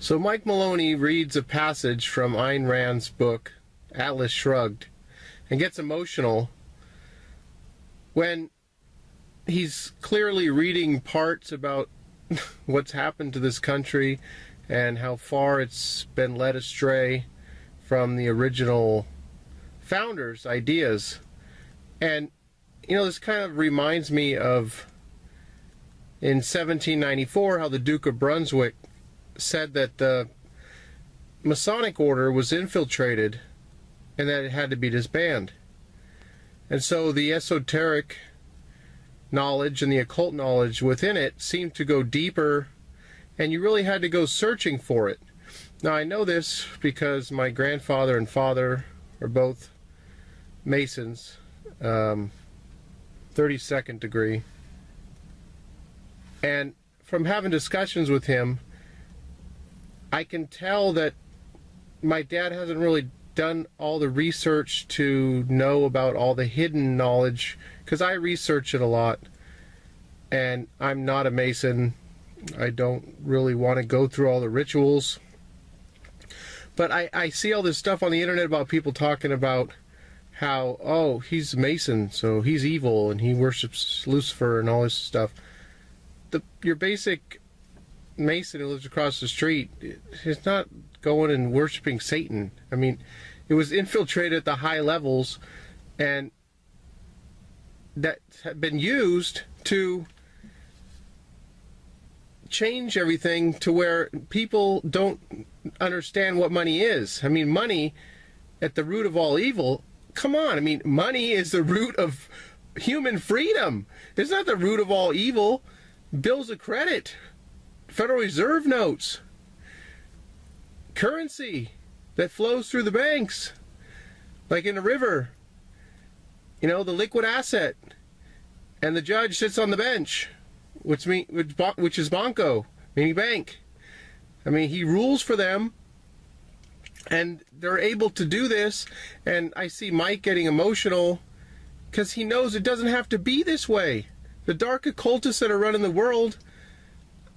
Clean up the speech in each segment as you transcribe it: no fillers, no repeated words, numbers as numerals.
So Mike Maloney reads a passage from Ayn Rand's book, Atlas Shrugged, and gets emotional when he's clearly reading parts about what's happened to this country and how far it's been led astray from the original founders' ideas. And, you know, this kind of reminds me of in 1794 how the Duke of Brunswick said that the Masonic order was infiltrated and that it had to be disbanded. And so the esoteric knowledge and the occult knowledge within it seemed to go deeper, and you really had to go searching for it. Now, I know this because my grandfather and father are both Masons, 32nd degree. And from having discussions with him, I can tell that my dad hasn't really done all the research to know about all the hidden knowledge, because I research it a lot, and I'm not a Mason. I don't really want to go through all the rituals, but I see all this stuff on the internet about people talking about how, oh, he's a Mason, so he's evil and he worships Lucifer and all this stuff. Your basic Mason who lives across the street is not going and worshiping Satan. I mean, it was infiltrated at the high levels, and that had been used to change everything to where people don't understand what money is. I mean, money at the root of all evil. Come on, I mean, money is the root of human freedom. It's not the root of all evil. Bills of credit, Federal Reserve notes, currency that flows through the banks, like in a river, you know, the liquid asset, and the judge sits on the bench, which is banco, meaning bank. I mean, he rules for them, and they're able to do this, and I see Mike getting emotional because he knows it doesn't have to be this way. The dark occultists that are running the world,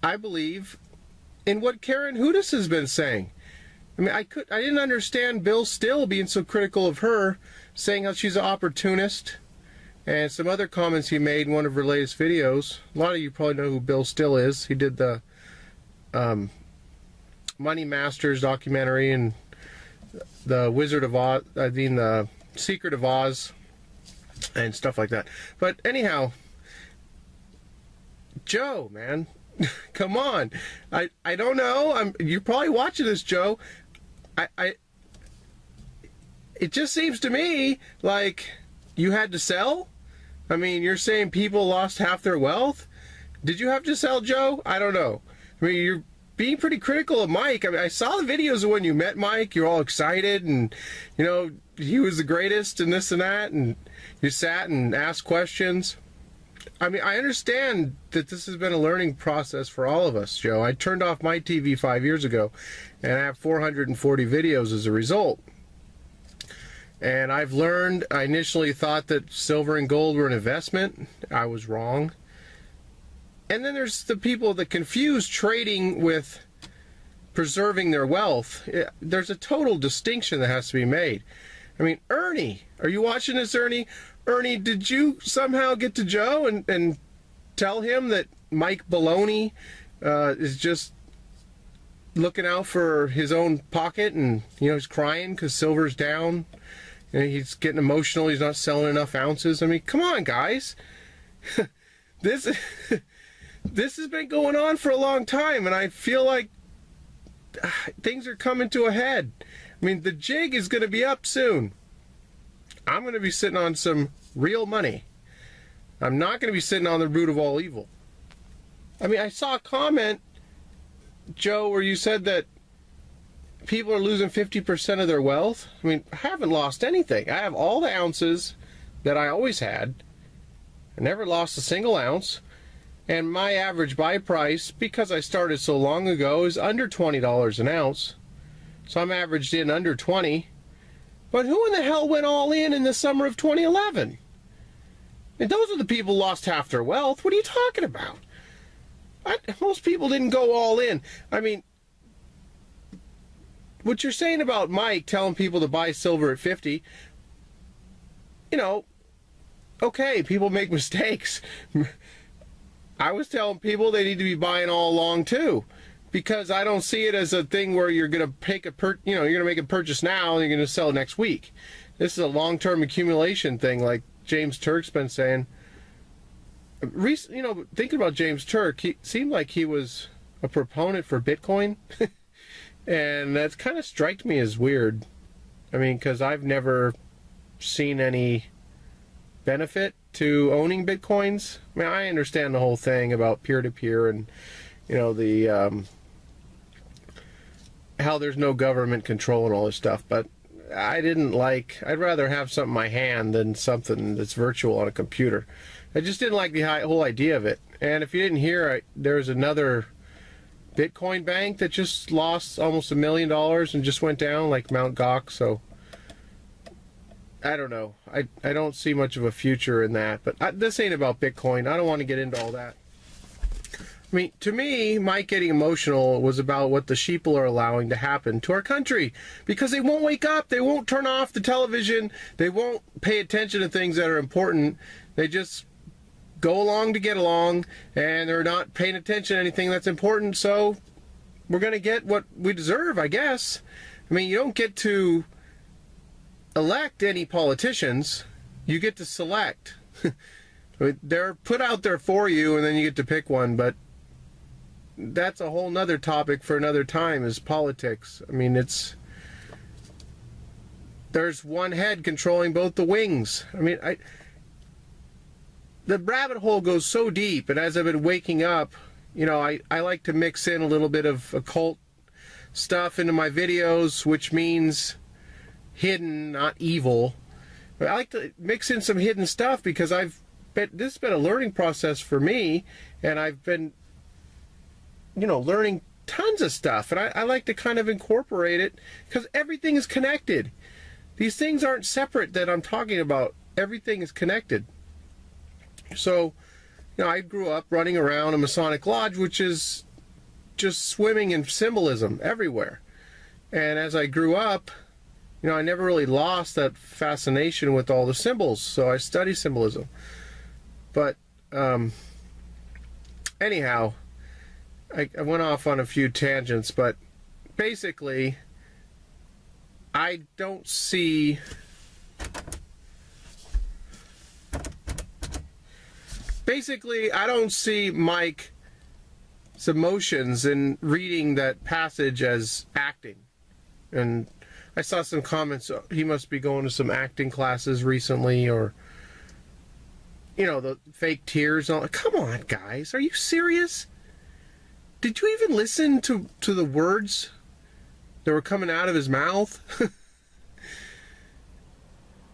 I believe in what Karen Hudis has been saying. I mean, I didn't understand Bill Still being so critical of her, saying how she's an opportunist, and some other comments he made in one of her latest videos. A lot of you probably know who Bill Still is. He did the Money Masters documentary and the Wizard of Oz, I mean the Secret of Oz, and stuff like that. But anyhow, Joe, man, come on. I don't know. You're probably watching this, Joe. It just seems to me like you had to sell. I mean, you're saying people lost half their wealth. Did you have to sell, Joe? I don't know. I mean, you're being pretty critical of Mike. I mean, I saw the videos of when you met Mike. You're all excited, and you know he was the greatest, and this and that, and you sat and asked questions. I mean, I understand that this has been a learning process for all of us, Joe. I turned off my TV 5 years ago, and I have 440 videos as a result. And I've learned, I initially thought that silver and gold were an investment. I was wrong. And then there's the people that confuse trading with preserving their wealth. There's a total distinction that has to be made. I mean, Ernie, are you watching this, Ernie? Ernie, did you somehow get to Joe and tell him that Mike Maloney is just looking out for his own pocket, and you know he's crying because silver's down, and he's getting emotional, he's not selling enough ounces? I mean, come on, guys. This has been going on for a long time, and I feel like things are coming to a head. I mean, the jig is going to be up soon. I'm going to be sitting on some real money. I'm not going to be sitting on the root of all evil. I mean, I saw a comment, Joe, where you said that people are losing 50% of their wealth. I mean, I haven't lost anything. I have all the ounces that I always had. I never lost a single ounce. And my average buy price, because I started so long ago, is under $20 an ounce. So I'm averaged in under 20. But who in the hell went all in the summer of 2011? And those are the people who lost half their wealth. What are you talking about? Most people didn't go all in. I mean, what you're saying about Mike telling people to buy silver at 50, you know, okay, people make mistakes. I was telling people they need to be buying all along too, because I don't see it as a thing where you're going to make a purchase now and you're going to sell next week. This is a long-term accumulation thing, like James Turk's been saying. Thinking about James Turk, he seemed like he was a proponent for Bitcoin, and that's kind of struck me as weird. I mean, because I've never seen any benefit to owning Bitcoins. I mean, I understand the whole thing about peer-to-peer and, the how there's no government control and all this stuff, but I'd rather have something in my hand than something that's virtual on a computer. I just didn't like the whole idea of it. And if you didn't hear, there's another Bitcoin bank that just lost almost $1 million and just went down, like Mt. Gox. So I don't know. I don't see much of a future in that. But this ain't about Bitcoin. I don't want to get into all that. I mean, to me, Mike getting emotional was about what the sheeple are allowing to happen to our country, because they won't wake up, they won't turn off the television, they won't pay attention to things that are important. They just go along to get along, and they're not paying attention to anything that's important. So we're going to get what we deserve, I guess. I mean, you don't get to elect any politicians, you get to select. They're put out there for you, and then you get to pick one. But that's a whole nother topic for another time, is politics. I mean, there's one head controlling both the wings. I mean, the rabbit hole goes so deep, and as I've been waking up, I like to mix in a little bit of occult stuff into my videos, which means hidden, not evil. But I like to mix in some hidden stuff because this has been a learning process for me, and I've been learning tons of stuff, and I like to kind of incorporate it because everything is connected. These things aren't separate that I'm talking about. Everything is connected. So, I grew up running around a Masonic lodge, which is just swimming in symbolism everywhere. And as I grew up, I never really lost that fascination with all the symbols, so I study symbolism. But anyhow, I went off on a few tangents, but basically, I don't see Mike's emotions in reading that passage as acting. And I saw some comments, he must be going to some acting classes recently, or the fake tears and all. Come on, guys, are you serious? Did you even listen to the words that were coming out of his mouth?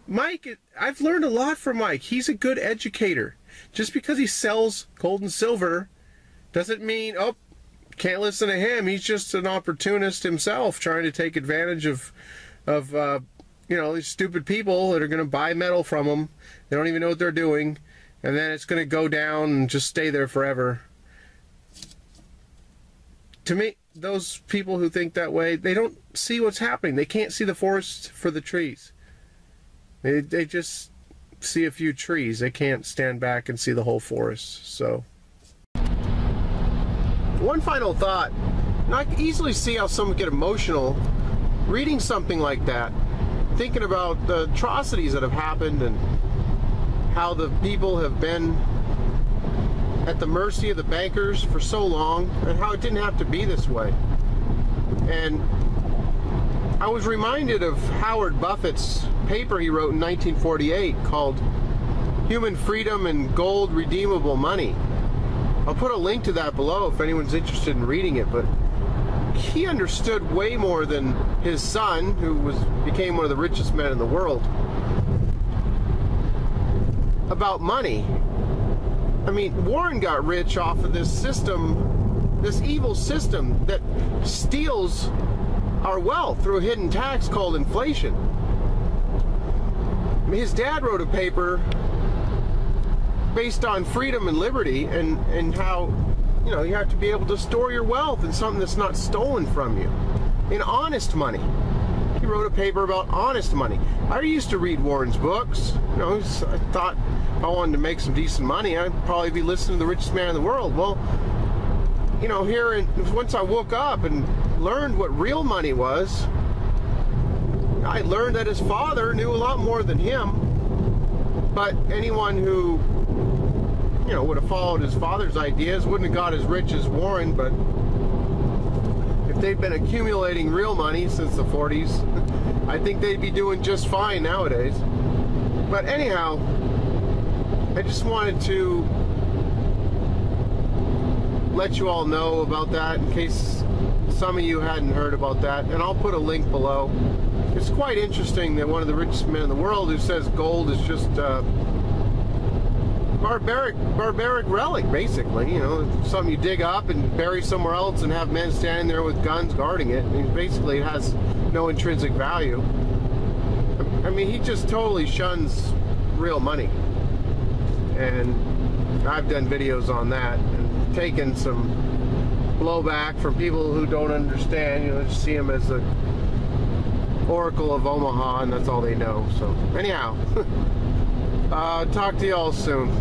Mike, I've learned a lot from Mike. He's a good educator. Just because he sells gold and silver doesn't mean, can't listen to him. He's just an opportunist himself, trying to take advantage of these stupid people that are going to buy metal from him. They don't even know what they're doing, and then it's going to go down and just stay there forever. To me, those people who think that way, they don't see what's happening. They can't see the forest for the trees. They just see a few trees. They can't stand back and see the whole forest. So, one final thought. I can easily see how someone would get emotional reading something like that, thinking about the atrocities that have happened and how the people have been at the mercy of the bankers for so long, and how it didn't have to be this way. And I was reminded of Howard Buffett's paper he wrote in 1948 called Human Freedom and Gold Redeemable Money. I'll put a link to that below if anyone's interested in reading it, but he understood way more than his son, who became one of the richest men in the world, about money. I mean, Warren got rich off of this system, this evil system that steals our wealth through a hidden tax called inflation. His dad wrote a paper based on freedom and liberty, and how you have to be able to store your wealth in something that's not stolen from you. in honest money. He wrote a paper about honest money. I used to read Warren's books. You know, I thought if I wanted to make some decent money, I'd probably be listening to The Richest Man in the World. Well, you know, once I woke up and learned what real money was, I learned that his father knew a lot more than him. But anyone who, you know, would have followed his father's ideas wouldn't have got as rich as Warren. But if they'd been accumulating real money since the 40s, I think they'd be doing just fine nowadays. But anyhow, I just wanted to let you all know about that in case some of you hadn't heard about that, and I'll put a link below. It's quite interesting that one of the richest men in the world who says gold is just barbaric relic, basically. You know, something you dig up and bury somewhere else and have men standing there with guns guarding it. I mean, basically, it has no intrinsic value. I mean, he just totally shuns real money, and I've done videos on that and taken some blowback from people who don't understand. You know, just see him as the Oracle of Omaha, and that's all they know. So anyhow, talk to y'all soon.